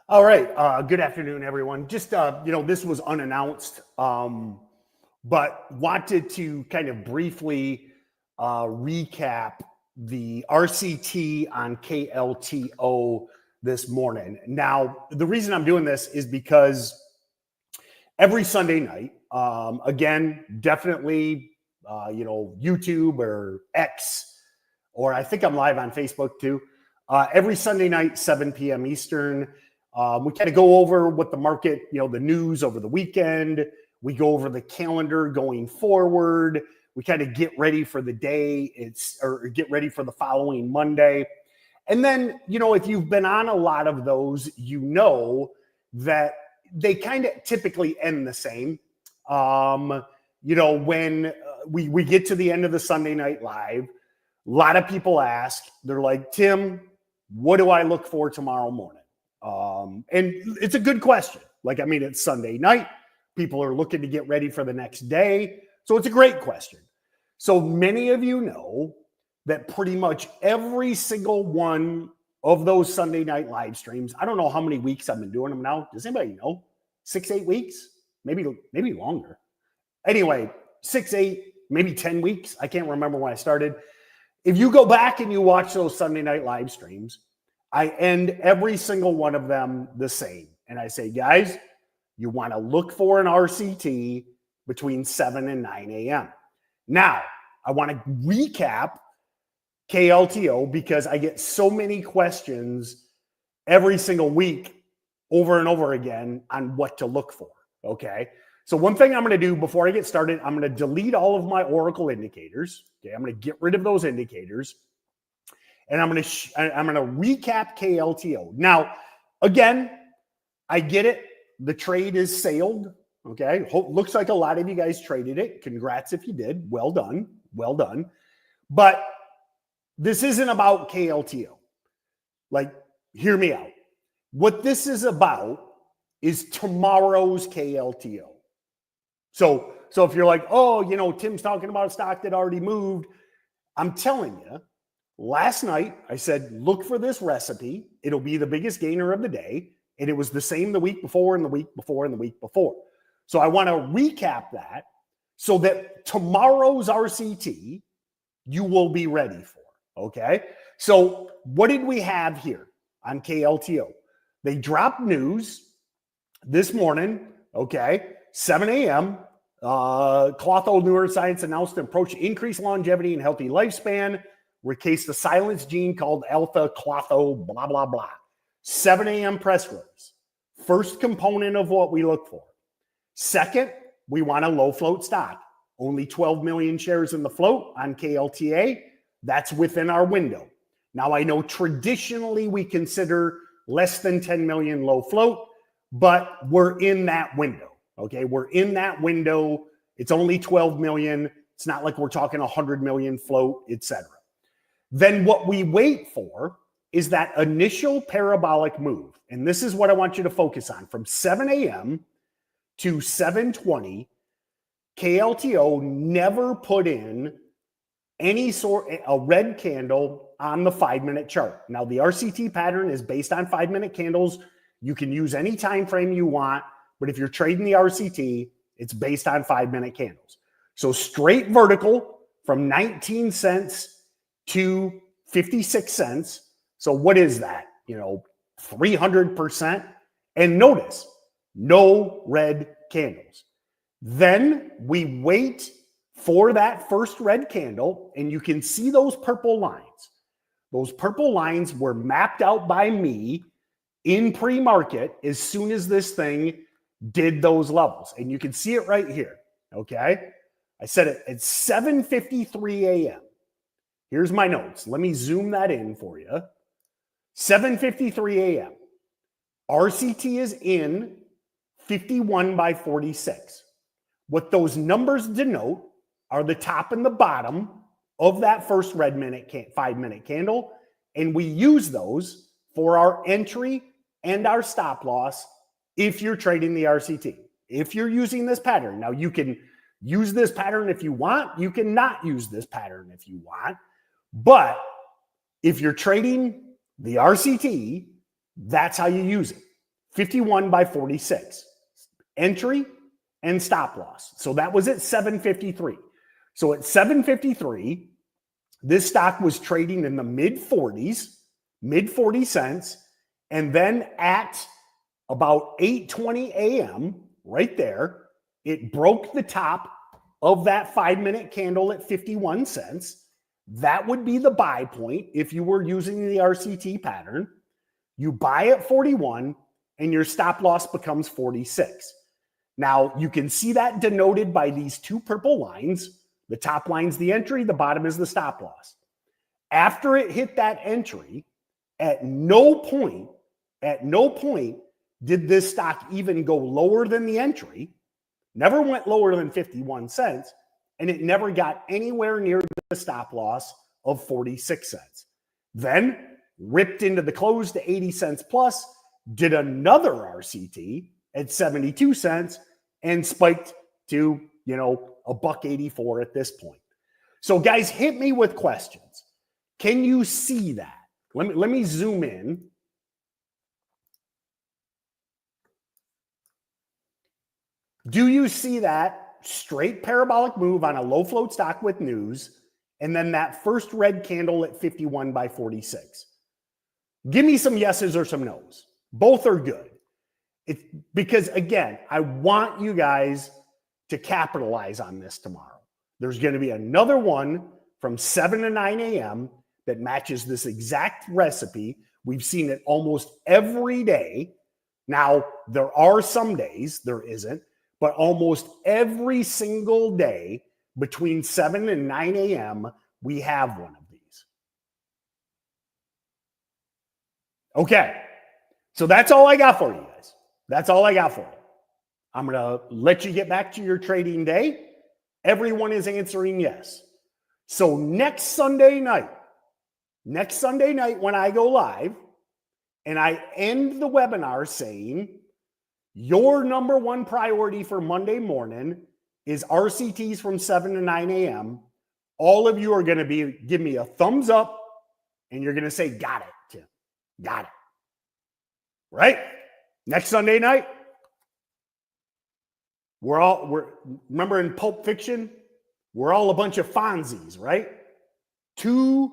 All right. Good afternoon, everyone. Just, this was unannounced, but wanted to kind of briefly recap the RCT on KLTO this morning. Now, the reason I'm doing this is because every Sunday night, again, definitely, YouTube or X, or I think I'm live on Facebook too. Every Sunday night, 7 p.m. Eastern. We kind of go over what the market, the news over the weekend. We go over the calendar going forward. We kind of get ready for the day, or get ready for the following Monday. And then, if you've been on a lot of those, you know that they kind of typically end the same. When we get to the end of the Sunday Night Live, a lot of people ask, they're like, Tim, what do I look for tomorrow morning? And it's a good question. It's Sunday night. People are looking to get ready for the next day. So it's a great question. So many of you know that pretty much every single one of those Sunday night live streams, I don't know how many weeks I've been doing them now. Does anybody know? 6, 8 weeks? Maybe longer. Anyway, 6, 8, maybe 10 weeks. I can't remember when I started. If you go back and you watch those Sunday night live streams, I end every single one of them the same. And I say, guys, you want to look for an RCT between 7 and 9 a.m. Now, I want to recap KLTO because I get so many questions every single week over and over again on what to look for. Okay. So one thing I'm going to do before I get started, I'm going to delete all of my Oracle indicators. Okay. I'm going to get rid of those indicators. And I'm going to recap KLTO. Now, again, I get it. The trade is sailed. Okay. Looks like a lot of you guys traded it. Congrats if you did. Well done. Well done. But this isn't about KLTO. Hear me out. What this is about is tomorrow's KLTO. So if you're like, oh, Tim's talking about a stock that already moved. I'm telling you, last night I said, look for this recipe. It'll be the biggest gainer of the day. And it was the same the week before and the week before and the week before. So I want to recap that so that tomorrow's RCT you will be ready for. Okay. So what did we have here on KLTO? They dropped news this morning. Okay. 7 a.m. KLTO Neuroscience announced an approach to increase longevity and healthy lifespan. Recase the silence gene called alpha KLTO, blah, blah, blah. 7 a.m. press release. First component of what we look for. Second, we want a low float stock. Only 12 million shares in the float on KLTA. That's within our window. Now, I know traditionally we consider less than 10 million low float, but we're in that window. Okay, we're in that window. It's only 12 million. It's not like we're talking 100 million float, etc. Then what we wait for is that initial parabolic move. And this is what I want you to focus on. From 7 a.m. to 7:20, KLTO never put in a red candle on the 5-minute chart. Now, the RCT pattern is based on 5-minute candles. You can use any time frame you want, but if you're trading the RCT, it's based on 5-minute candles. So straight vertical from 19 cents to 56 cents. So what is that? 300%. And notice, no red candles. Then we wait for that first red candle, and you can see those purple lines. Those purple lines were mapped out by me in pre-market as soon as this thing did those levels. And you can see it right here. Okay. I said it at 7:53 a.m. Here's my notes. Let me zoom that in for you. 7:53 a.m. RCT is in 51 by 46. What those numbers denote are the top and the bottom of that first red 5-minute candle. And we use those for our entry and our stop loss if you're trading the RCT. If you're using this pattern. Now, you can use this pattern if you want. You can not use this pattern if you want. But if you're trading the RCT, that's how you use it. 51 by 46. Entry and stop loss. So that was at 753. So at 753, this stock was trading in the mid 40 cents. And then at about 8:20 a.m., right there, it broke the top of that 5-minute candle at 51 cents. That would be the buy point if you were using the RCT pattern. You buy at 41 and your stop loss becomes 46. Now, you can see that denoted by these two purple lines. The top line's the entry, the bottom is the stop loss. After it hit that entry, at no point did this stock even go lower than the entry, never went lower than 51 cents, and it never got anywhere near the stop loss of 46 cents. Then ripped into the close to 80 cents plus, did another RCT at 72 cents and spiked to, $1.84 at this point. So guys, hit me with questions. Can you see that? Let me zoom in. Do you see that straight parabolic move on a low float stock with news and then that first red candle at 51 by 46? Give me some yeses or some nos. Both are good. Because again, I want you guys to capitalize on this tomorrow. There's going to be another one from 7 to 9 a.m. that matches this exact recipe. We've seen it almost every day. Now, there are some days there isn't, but almost every single day between 7 and 9 a.m., we have one of these. Okay, so that's all I got for you guys. That's all I got for you. I'm going to let you get back to your trading day. Everyone is answering yes. So next Sunday night when I go live and I end the webinar saying your number one priority for Monday morning is RCTs from 7 to 9 a.m., all of you are going to give me a thumbs up and you're going to say, got it, Tim. Got it. Right? Next Sunday night, remember in Pulp Fiction, we're all a bunch of Fonzies, right? Two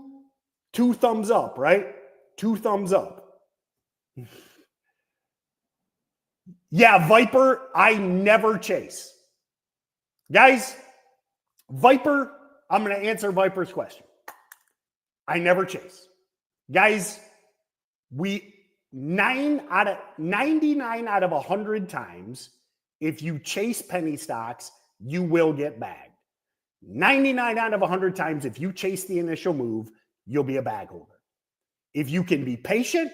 thumbs up, right? 2 thumbs up. Yeah, Viper, I never chase. Guys, Viper, I'm going to answer Viper's question. I never chase. Guys, 99 out of 100 times, if you chase penny stocks, you will get bagged. 99 out of 100 times, if you chase the initial move, you'll be a bag holder. If you can be patient,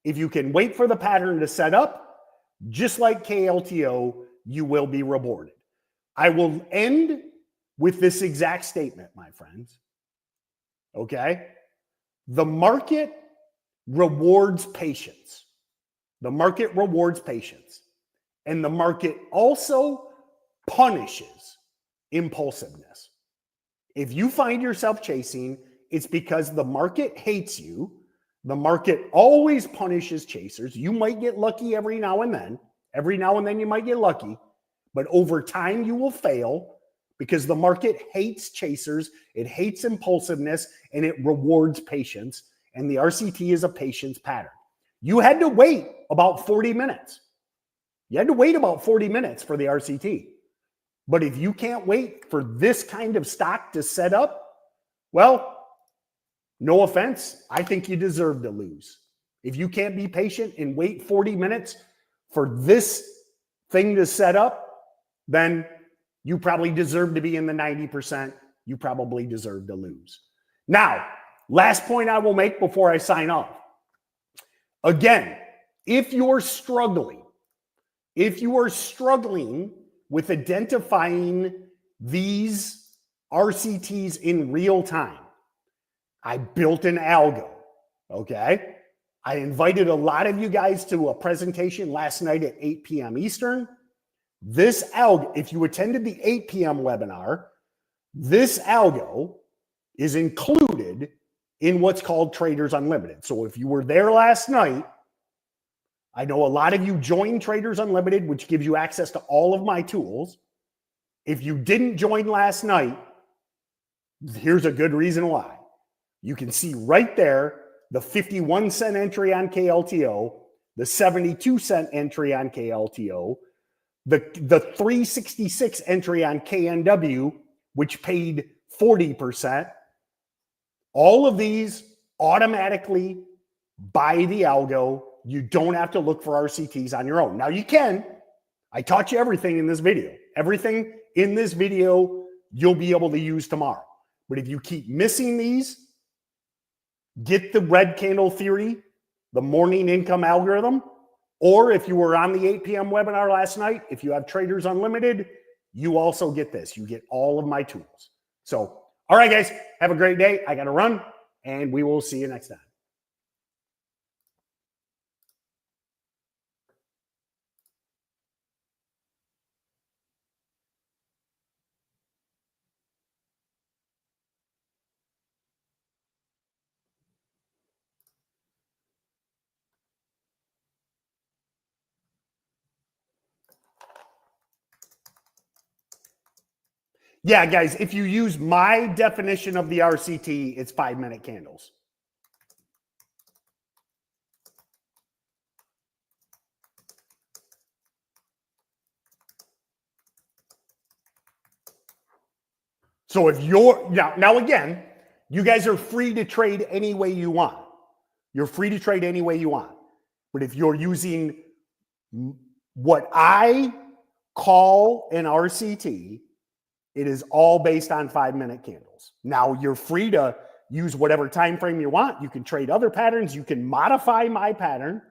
if you can wait for the pattern to set up, just like KLTO, you will be rewarded. I will end with this exact statement, my friends. Okay? The market rewards patience. The market rewards patience. And the market also punishes impulsiveness. If you find yourself chasing, it's because the market hates you. The market always punishes chasers. You might get lucky every now and then. Every now and then you might get lucky. But over time you will fail because the market hates chasers. It hates impulsiveness and it rewards patience. And the RCT is a patience pattern. You had to wait about 40 minutes. You had to wait about 40 minutes for the RCT. But if you can't wait for this kind of stock to set up, well, no offense, I think you deserve to lose. If you can't be patient and wait 40 minutes for this thing to set up, then you probably deserve to be in the 90%. You probably deserve to lose. Now, last point I will make before I sign off. Again, if you're struggling with identifying these RCTs in real time, I built an algo, okay? I invited a lot of you guys to a presentation last night at 8 p.m. Eastern. This algo, if you attended the 8 p.m. webinar, this algo is included in what's called Traders Unlimited. So if you were there last night, I know a lot of you join Traders Unlimited, which gives you access to all of my tools. If you didn't join last night, here's a good reason why. You can see right there the 51-cent entry on KLTO, the 72-cent entry on KLTO, the 366 entry on KNW, which paid 40%. All of these automatically by the algo. You don't have to look for RCTs on your own. Now you can. I taught you everything in this video. Everything in this video you'll be able to use tomorrow. But if you keep missing these, get the red candle theory, the morning income algorithm, or if you were on the 8 p.m. webinar last night, if you have Traders Unlimited, you also get this. You get all of my tools. So, all right, guys, have a great day. I got to run, and we will see you next time. Yeah, guys, if you use my definition of the RCT, it's 5-minute candles. So if you're, now again, you guys are free to trade any way you want. You're free to trade any way you want. But if you're using what I call an RCT, it is all based on 5-minute candles. Now you're free to use whatever time frame you want. You can trade other patterns. You can modify my pattern.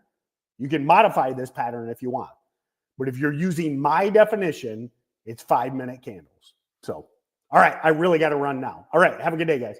You can modify this pattern if you want. But if you're using my definition, it's 5-minute candles. So, all right, I really got to run now. All right, have a good day, guys.